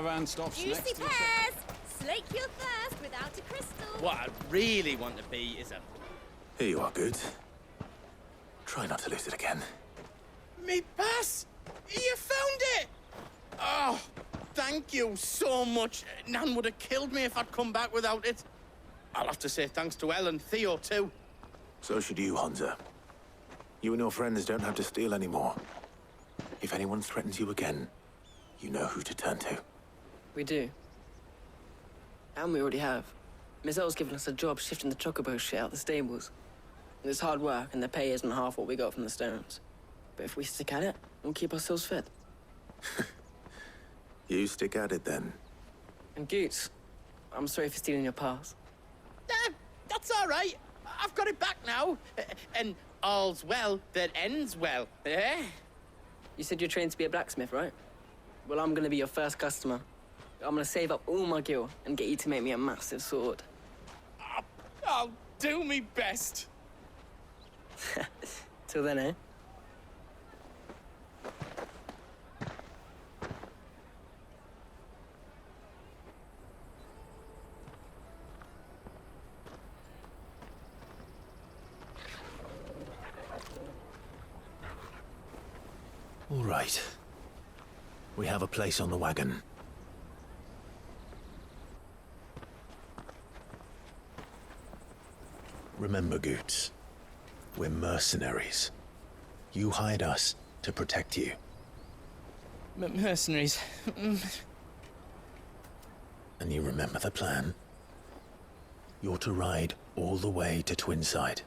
caravan stops Juicy next to pears! Slake your thirst without a crystal. What I really want to be is a... Here you are, Good. Try not to lose it again. Me pass! You found it! Oh, thank you so much. Nan would have killed me if I'd come back without it. I'll have to say thanks to Elle and Theo, too. So should you, Hansa. You and your friends don't have to steal anymore. If anyone threatens you again, you know who to turn to. We do. And we already have. Miss Elle's given us a job shifting the chocobo shit out the stables. It's hard work, and the pay isn't half what we got from the stones. But if we stick at it, we'll keep ourselves fed. You stick at it, then. And Goots, I'm sorry for stealing your pass. That's all right. I've got it back now. And all's well that ends well, eh? You said you're trained to be a blacksmith, right? Well, I'm gonna be your first customer. I'm gonna save up all my gil and get you to make me a massive sword. I'll do me best. Till then, eh? All right. We have a place on the wagon. Remember, Goots, we're mercenaries. You hired us to protect you. Mercenaries. And you remember the plan? You're to ride all the way to Twinside.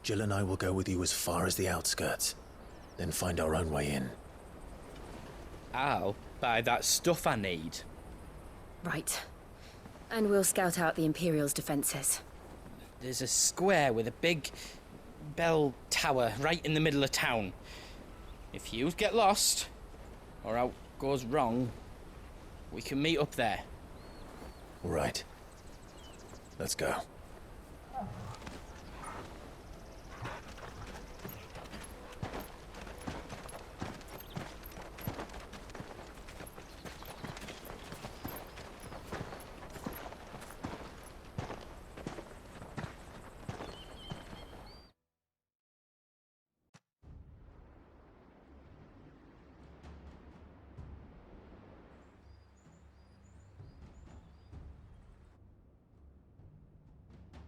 Jill and I will go with you as far as the outskirts, then find our own way in. I'll buy that stuff I need. Right. And we'll scout out the Imperial's defenses. There's a square with a big bell tower right in the middle of town. If you get lost, or out goes wrong, we can meet up there. All right. Let's go.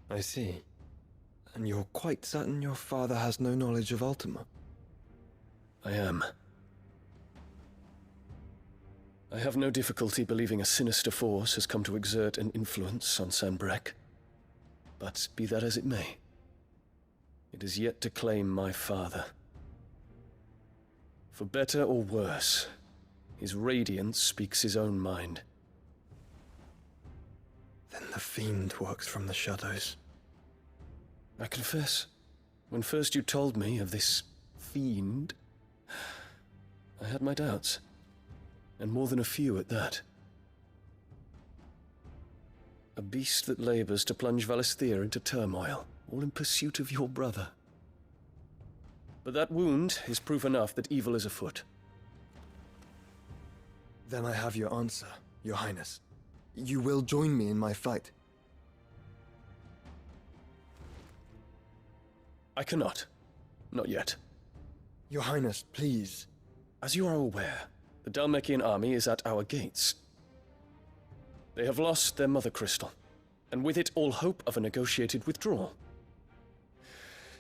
I see. And you're quite certain your father has no knowledge of Ultima? I am. I have no difficulty believing a sinister force has come to exert an influence on Sanbreque. But be that as it may, it is yet to claim my father. For better or worse, his radiance speaks his own mind. Then the fiend works from the shadows. I confess, when first you told me of this fiend, I had my doubts, and more than a few at that. A beast that labors to plunge Valisthea into turmoil, all in pursuit of your brother. But that wound is proof enough that evil is afoot. Then I have your answer, Your Highness. You will join me in my fight. I cannot. Not yet. Your Highness, please. As you are aware, the Dhalmekian army is at our gates. They have lost their mother crystal, and with it all hope of a negotiated withdrawal.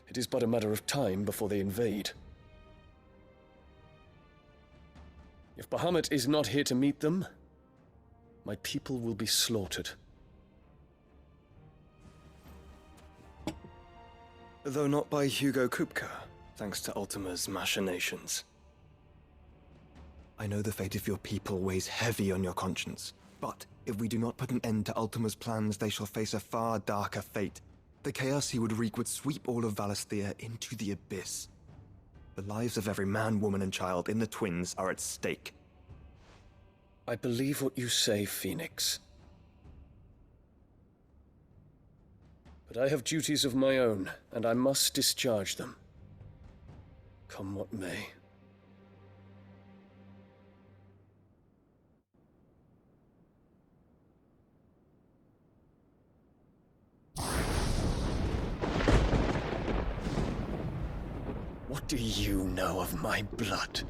It is but a matter of time before they invade. If Bahamut is not here to meet them, my people will be slaughtered. Though not by Hugo Kupka, thanks to Ultima's machinations. I know the fate of your people weighs heavy on your conscience, but if we do not put an end to Ultima's plans, they shall face a far darker fate. The chaos he would wreak would sweep all of Valisthea into the abyss. The lives of every man, woman, and child in the Twins are at stake. I believe what you say, Phoenix. But I have duties of my own, and I must discharge them. Come what may. do you know of my blood?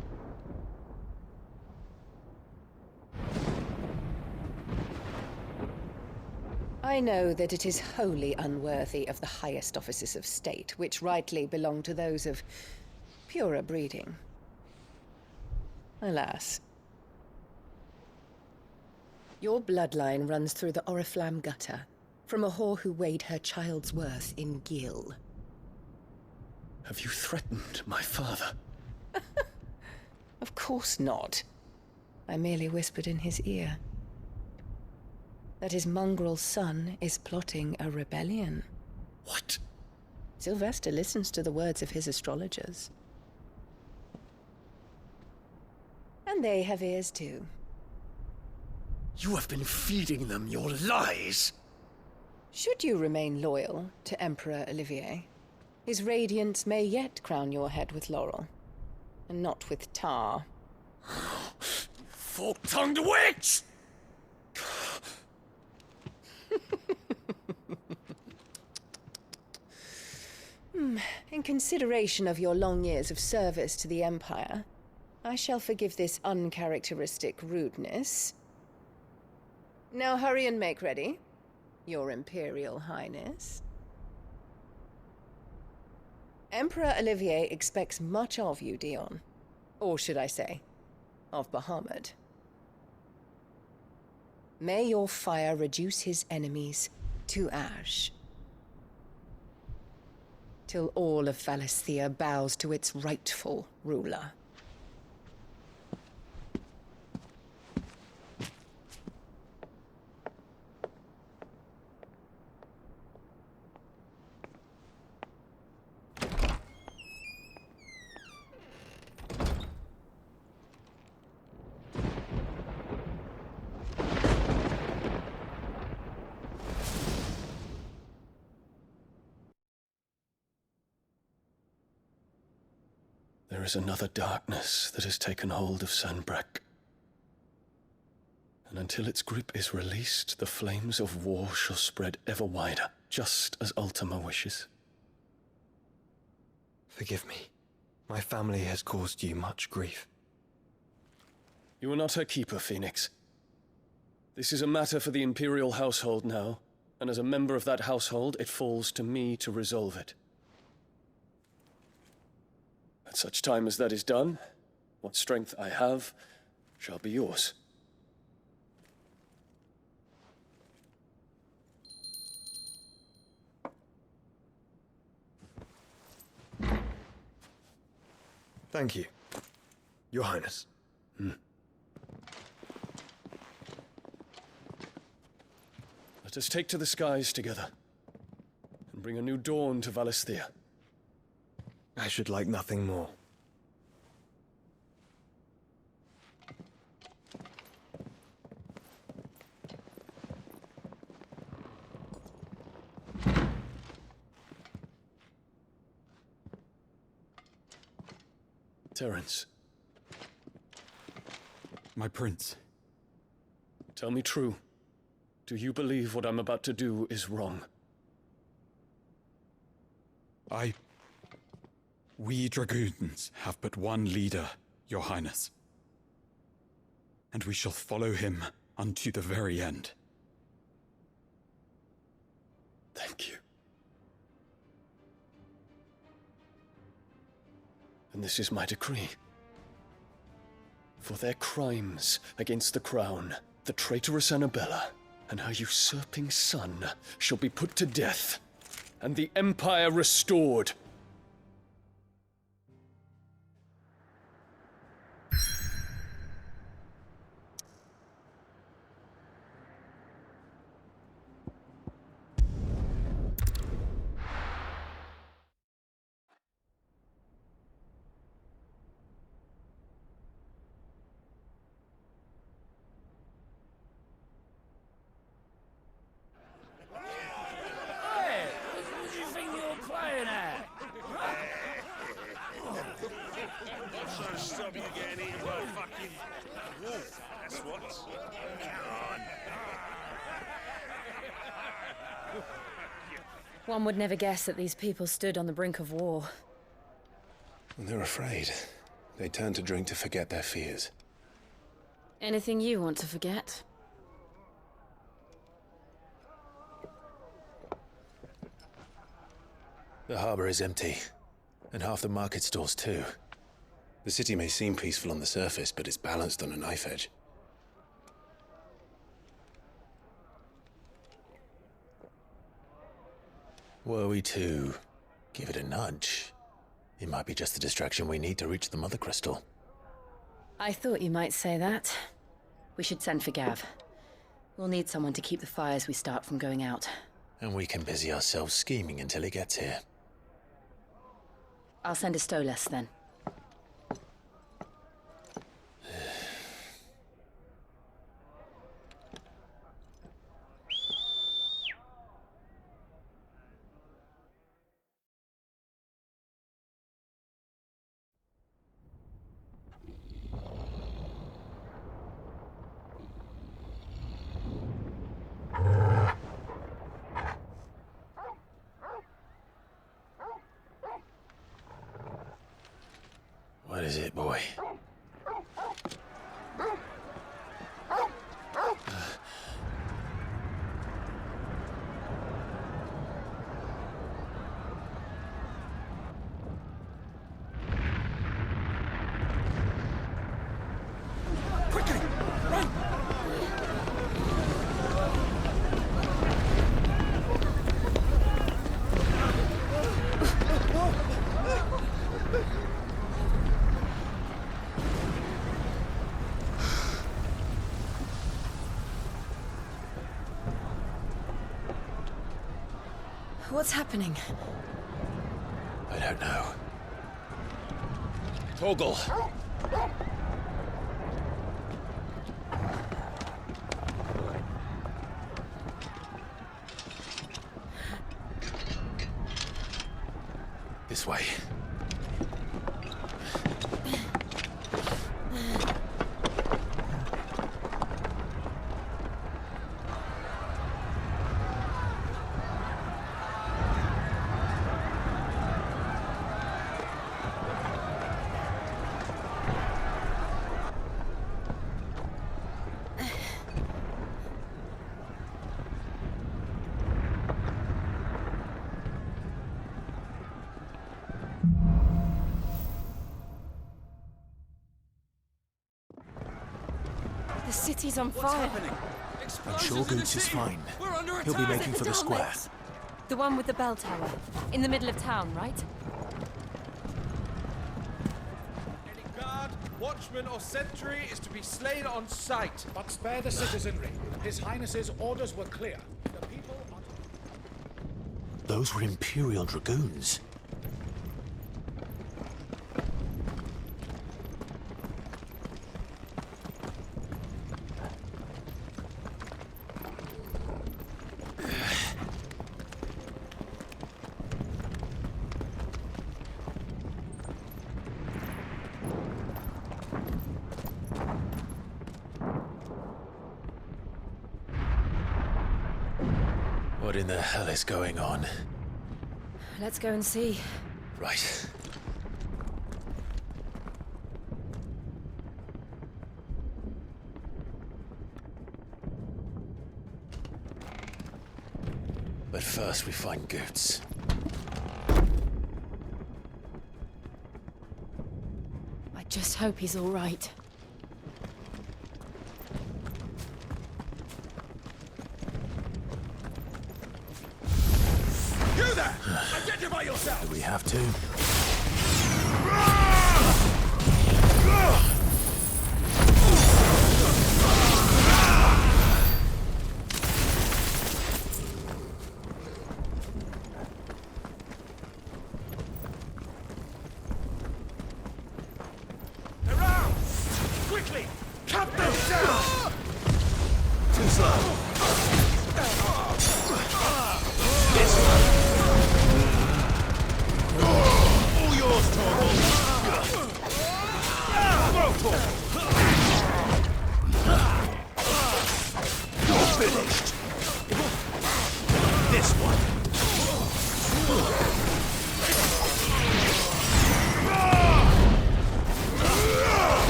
I know that it is wholly unworthy of the highest offices of state, which rightly belong to those of purer breeding. Alas. Your bloodline runs through the Oriflamme gutter, from a whore who weighed her child's worth in gill. Have you threatened my father? Of course not. I merely whispered in his ear that his mongrel son is plotting a rebellion. What? Sylvester listens to the words of his astrologers. And they have ears too. You have been feeding them your lies! Should you remain loyal to Emperor Olivier, his radiance may yet crown your head with laurel, and not with tar. Fork-tongued witch! In consideration of your long years of service to the Empire, I shall forgive this uncharacteristic rudeness. Now hurry and make ready, Your Imperial Highness. Emperor Olivier expects much of you, Dion. Or should I say, of Bahamut. May your fire reduce his enemies to ash, till all of Valisthea bows to its rightful ruler. There is another darkness that has taken hold of Sanbreque. And until its grip is released, the flames of war shall spread ever wider, just as Ultima wishes. Forgive me. My family has caused you much grief. You are not her keeper, Phoenix. This is a matter for the Imperial household now, and as a member of that household, it falls to me to resolve it. At such time as that is done, what strength I have shall be yours. Thank you, Your Highness. Let us take to the skies together, and bring a new dawn to Valisthea. I should like nothing more. Terence, My prince. tell me true. Do you believe what I'm about to do is wrong? We dragoons have but one leader, Your Highness. And we shall follow him unto the very end. Thank you. And this is my decree. For their crimes against the crown, the traitorous Annabella and her usurping son shall be put to death, and the Empire restored. Stop you getting eaten by a fucking wolf, that's what. One would never guess that these people stood on the brink of war. When they're afraid, they turn to drink to forget their fears. Anything you want to forget? The harbor is empty, and half the market stalls too. The city may seem peaceful on the surface, but it's balanced on a knife edge. Were we to give it a nudge, it might be just the distraction we need to reach the Mother Crystal. I thought you might say that. We should send for Gav. We'll need someone to keep the fires we start from going out. And we can busy ourselves scheming until he gets here. I'll send a Stolas then. What is it, boy? What's happening? I don't know. Torgal! This way. The city's on fire. I'm sure Goots is fine. He'll be making for the square. The one with the bell tower. In the middle of town, right? Any guard, watchman, or sentry is to be slain on sight. But spare the citizenry. His Highness's orders were clear. The people are... Those were Imperial Dragoons. What in the hell is going on? Let's go and see. Right. But first we find Goots. I just hope he's all right. You there! Identify yourself! Do we have to? Around! Quickly! Cut them down! Too slow. All yours, Torgal! Throw You're finished! This one!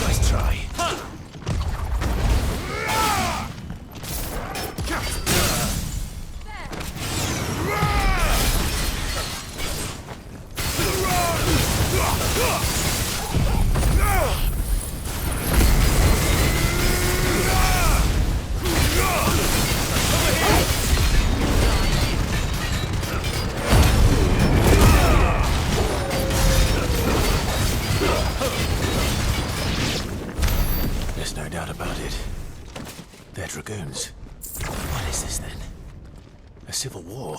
Nice try. There's no doubt about it. They're dragoons. What is this then? A civil war?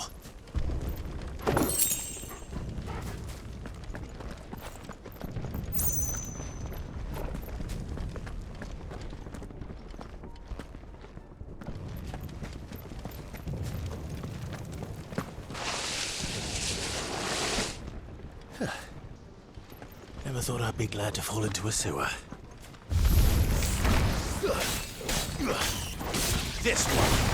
Never thought I'd be glad to fall into a sewer. This one.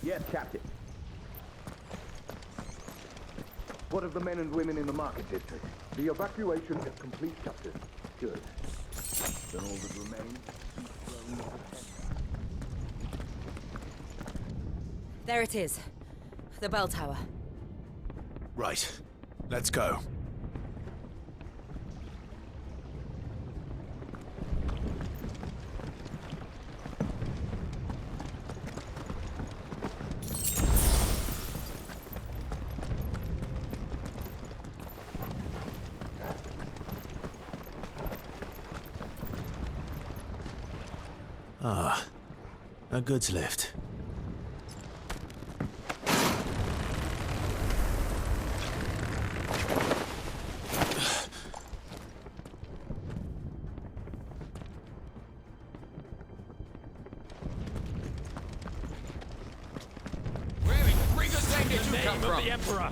Yes, Captain. What of the men and women in the market district? The evacuation is complete, Captain. Good. Then all that remains is thrown into the There it is. The bell tower. Right. Let's go. Ah, a goods lift. Where did the Emperor?